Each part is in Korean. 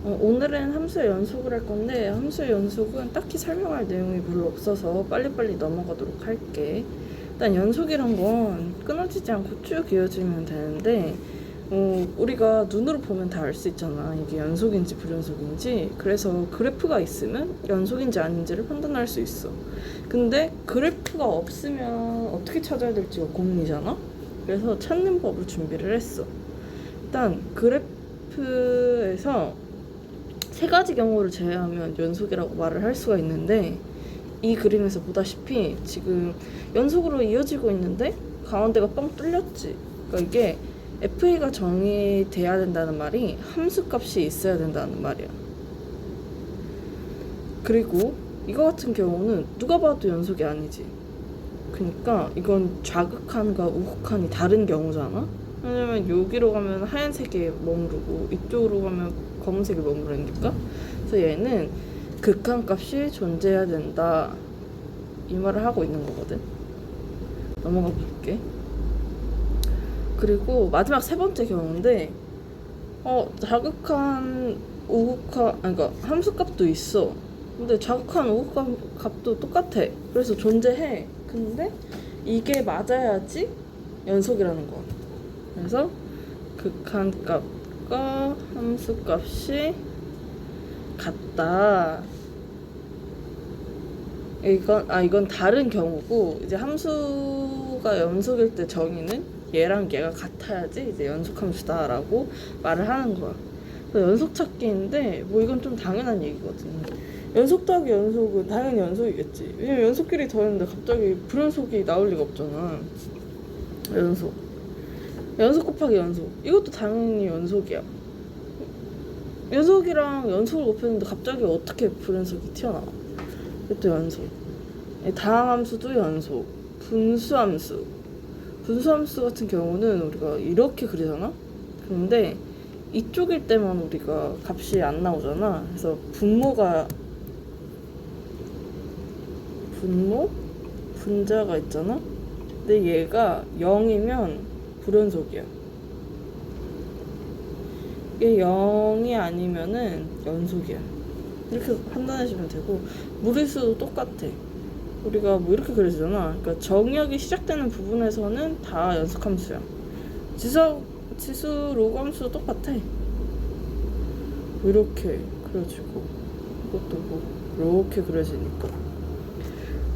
오늘은 함수의 연속을 할 건데 함수의 연속은 딱히 설명할 내용이 별로 없어서 빨리빨리 넘어가도록 할게. 일단 연속이란 건 끊어지지 않고 쭉 이어지면 되는데 우리가 눈으로 보면 다 알 수 있잖아. 이게 연속인지 불연속인지. 그래서 그래프가 있으면 연속인지 아닌지를 판단할 수 있어. 근데 그래프가 없으면 어떻게 찾아야 될지가 고민이잖아. 그래서 찾는 법을 준비를 했어. 일단 그래프에서 세 가지 경우를 제외하면 연속이라고 말을 할 수가 있는데, 이 그림에서 보다시피 지금 연속으로 이어지고 있는데 가운데가 뻥 뚫렸지. 그러니까 이게 FA가 정의돼야 된다는 말이 함수값이 있어야 된다는 말이야. 그리고 이거 같은 경우는 누가 봐도 연속이 아니지. 그러니까 이건 좌극한과 우극한이 다른 경우잖아. 왜냐면 여기로 가면 하얀색에 머무르고 이쪽으로 가면 검은색에 머무르니까. 그래서 얘는 극한값이 존재해야 된다, 이 말을 하고 있는 거거든. 넘어가 볼게. 그리고 마지막 세 번째 경우인데 좌극한 우극한, 그러니까 함수값도 있어. 근데 좌극한 우극한 값도 똑같아. 그래서 존재해. 근데 이게 맞아야지 연속이라는 거야. 그래서 극한값과 함수값이 같다. 이건 다른 경우고, 이제 함수가 연속일 때 정의는 얘랑 얘가 같아야지 이제 연속함수다라고 말을 하는 거야. 그래서 연속 찾기인데 뭐 이건 좀 당연한 얘기거든. 연속 더하기 연속은 당연히 연속이겠지. 왜냐면 연속끼리 더했는데 갑자기 불연속이 나올 리가 없잖아. 연속 곱하기 연속, 이것도 당연히 연속이야. 연속이랑 연속을 곱했는데 갑자기 어떻게 불연속이 튀어나와? 이것도 연속. 다항함수도 연속. 분수함수 같은 경우는 우리가 이렇게 그리잖아? 근데 이쪽일 때만 우리가 값이 안 나오잖아. 그래서 분자가 있잖아? 근데 얘가 0이면 불연속이야. 얘 0이 아니면은 연속이야. 이렇게 판단하시면 되고, 무리수도 똑같아. 우리가 뭐 이렇게 그려지잖아. 그러니까 정의역이 시작되는 부분에서는 다 연속함수야. 지수 로그함수도 똑같아. 뭐 이렇게 그려지고, 이것도 뭐 이렇게 그려지니까.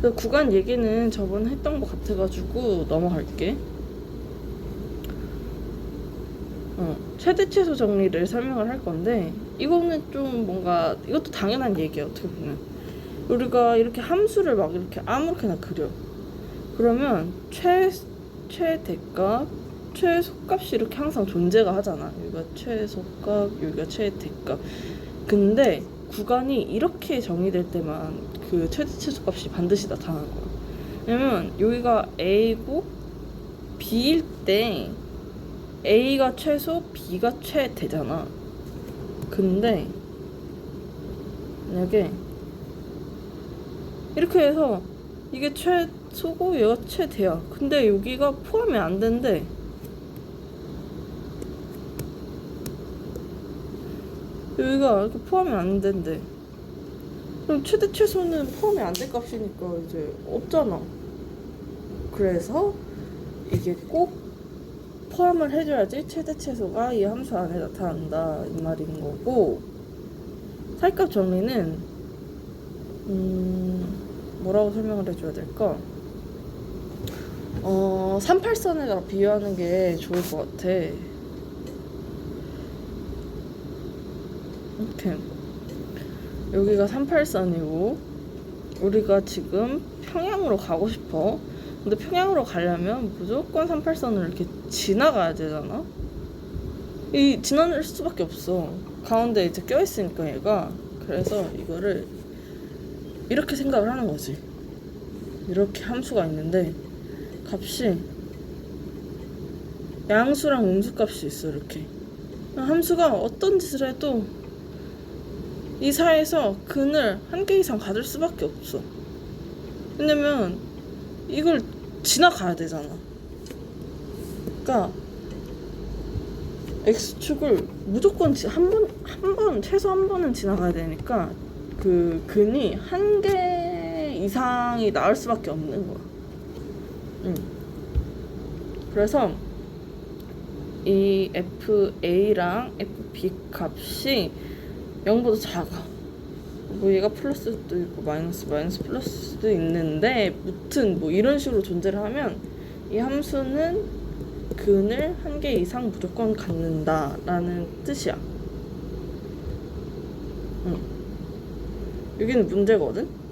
그래서 구간 얘기는 저번에 했던 것 같아가지고 넘어갈게. 최대 최소 정리를 설명을 할 건데, 이거는 좀 뭔가, 이것도 당연한 얘기야. 어떻게 보면 우리가 이렇게 함수를 막 이렇게 아무렇게나 그려. 그러면 최대값, 최소값이 이렇게 항상 존재가 하잖아. 여기가 최소값, 여기가 최대값. 근데 구간이 이렇게 정의될 때만 그 최대 최소값이 반드시 나타나는 거야. 왜냐면 여기가 A고 B일 때 A가 최소, B가 최대잖아. 근데 만약에 이렇게 해서 이게 최소고 얘가 최대야. 근데 여기가 포함이 안 된대. 여기가 이렇게 포함이 안 된대. 그럼 최대 최소는 포함이 안 될 값이니까 이제 없잖아. 그래서 이게 꼭 포함을 해줘야지 최대 최소가 이 함수 안에 나타난다, 이 말인 거고, 사이값 정리는 뭐라고 설명을 해줘야 될까? 38선에다 비유하는 게 좋을 것 같아. 이렇게 여기가 38선이고 우리가 지금 평양으로 가고 싶어. 근데 평양으로 가려면 무조건 38선을 이렇게 지나가야 되잖아. 이 지나갈 수밖에 없어. 가운데 이제 껴있으니까 얘가. 그래서 이거를 이렇게 생각을 하는 거지. 이렇게 함수가 있는데 값이 양수랑 음수값이 있어. 이렇게 함수가 어떤 짓을 해도 이 사이에서 근을 한 개 이상 가질 수밖에 없어. 왜냐면 이걸 지나가야 되잖아. 그러니까 X축을 무조건 한 번, 최소 한 번은 지나가야 되니까 그 근이 한 개 이상이 나올 수밖에 없는 거야. 그래서 이 FA랑 FB 값이 0보다 작아. 뭐 얘가 플러스도 있고 마이너스 플러스도 있는데 무튼 뭐 이런 식으로 존재를 하면 이 함수는 근을 한 개 이상 무조건 갖는다 라는 뜻이야. 여기는 문제거든?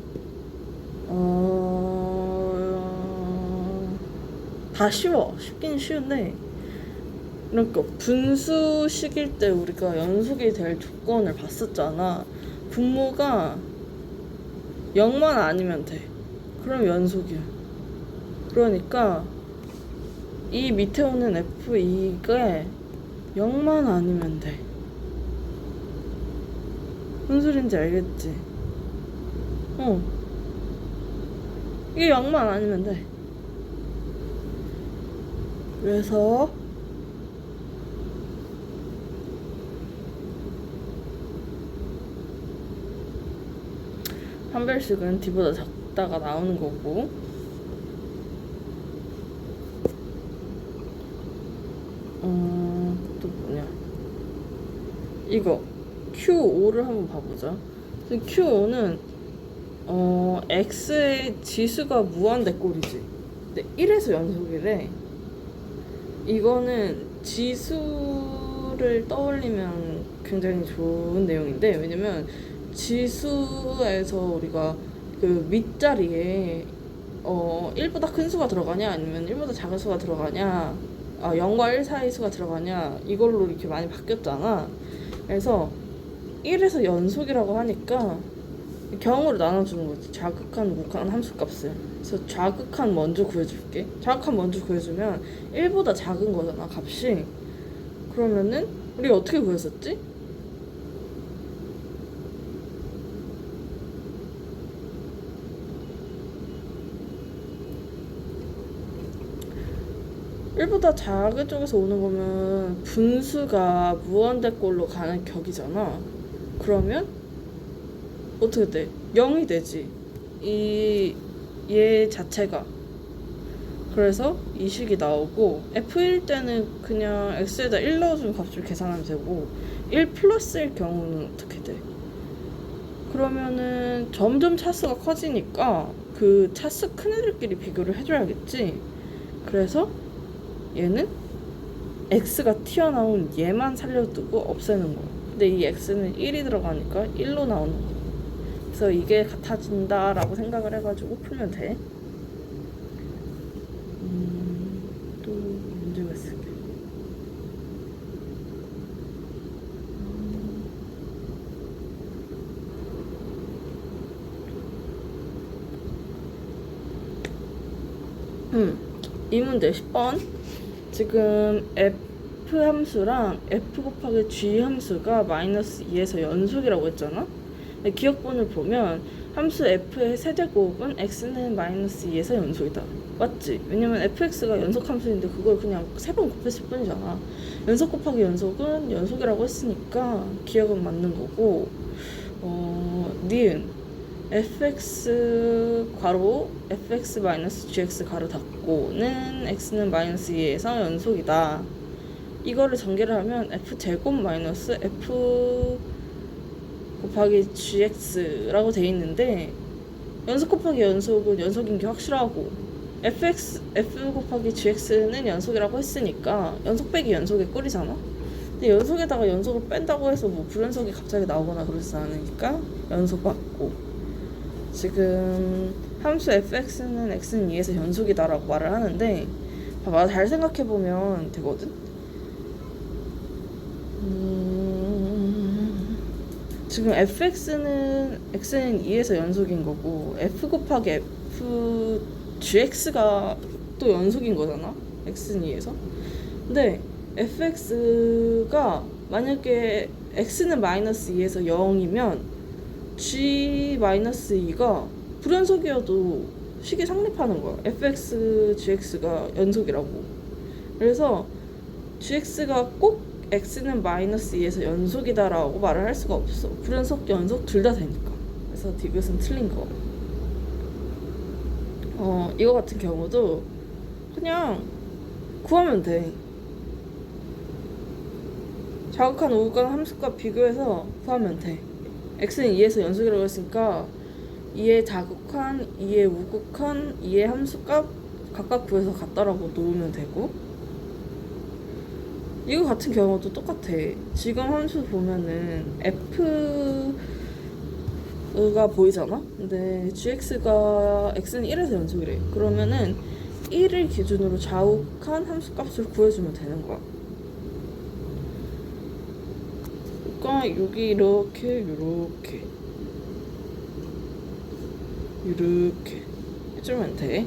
다 쉬워. 쉽긴 쉬운데 그러니까 분수식일 때 우리가 연속이 될 조건을 봤었잖아. 분모가 0만 아니면 돼. 그럼 연속이야. 그러니까 이 밑에 오는 F2가 0만 아니면 돼. 무슨 소린지 알겠지? 이게 0만 아니면 돼. 그래서 판별식은 D보다 작다가 나오는 거고, 또 뭐냐, 이거 Q5를 한번 봐보자. Q5는 X의 지수가 무한대 꼴이지. 근데 1에서 연속이래. 이거는 지수를 떠올리면 굉장히 좋은 내용인데, 왜냐면 지수에서 우리가 그 밑자리에 1보다 큰 수가 들어가냐 아니면 1보다 작은 수가 들어가냐, 0과 1 사이 수가 들어가냐, 이걸로 이렇게 많이 바뀌었잖아. 그래서 1에서 연속이라고 하니까 경우로 나눠주는 거지. 좌극한, 우극한 함수값을. 그래서 좌극한 먼저 구해줄게. 좌극한 먼저 구해주면 1보다 작은 거잖아, 값이. 그러면은 우리 어떻게 구했었지? 일보다 작은 쪽에서 오는 거면 분수가 무한대꼴로 가는 격이잖아. 그러면 어떻게 돼? 0이 되지. 얘 자체가. 그래서 이 식이 나오고, F일 때는 그냥 X에다 1 넣어주면 값을 계산하면 되고, 1 플러스일 경우는 어떻게 돼? 그러면은 점점 차수가 커지니까 그 차수 큰 애들끼리 비교를 해줘야겠지. 그래서 얘는 X가 튀어나온 얘만 살려두고 없애는 거야. 근데 이 X는 1이 들어가니까 1로 나오는 거야. 그래서 이게 같아진다 라고 생각을 해가지고 풀면 돼. 또 문제가 있을게. 이 문제 10번. 지금 F 함수랑 F 곱하기 G 함수가 마이너스 2에서 연속이라고 했잖아? 기억본을 보면 함수 F의 세제곱은 X는 마이너스 2에서 연속이다. 맞지? 왜냐면 fx가 연속 함수인데 그걸 그냥 3번 곱했을 뿐이잖아. 연속 곱하기 연속은 연속이라고 했으니까 기억은 맞는 거고, 니은 fx 괄호 fx 마이너스 gx 가로 닫고는 x는 마이너스 2에서 연속이다. 이거를 전개를 하면 f 제곱 마이너스 f 곱하기 gx라고 돼 있는데, 연속 곱하기 연속은 연속인 게 확실하고, f 곱하기 gx는 연속이라고 했으니까 연속 빼기 연속의 꼴이잖아. 근데 연속에다가 연속을 뺀다고 해서 뭐 불연속이 갑자기 나오거나 그러지 않으니까 연속 맞고, 지금 함수 fx는 x는 2에서 연속이다라고 말을 하는데, 봐봐, 잘 생각해보면 되거든. 지금 fx는 x는 2에서 연속인 거고, f 곱하기 f gx가 또 연속인 거잖아, x는 2에서. 근데 fx가 만약에 x는 마이너스 2에서 0이면 g 마이너스 2가 불연속이어도 식이 성립하는 거야. fx gx가 연속이라고. 그래서 gx가 꼭 x는 마이너스 2에서 연속이다라고 말을 할 수가 없어. 불연속, 연속 둘 다 되니까. 그래서 디귿은 틀린 거. 이거 같은 경우도 그냥 구하면 돼. 자극한 우극한 함수값 비교해서 구하면 돼. x는 2에서 연속이라고 했으니까 2의 자극한, 2의 우극한, 2의 함수값 각각 구해서 같다라고 놓으면 되고, 이거 같은 경우도 똑같아. 지금 함수 보면은 f가 보이잖아? 근데 gx가 x는 1에서 연속이래. 그러면은 1을 기준으로 자욱한 함수값을 구해주면 되는 거야. 그러니까 여기 이렇게 해주면 돼.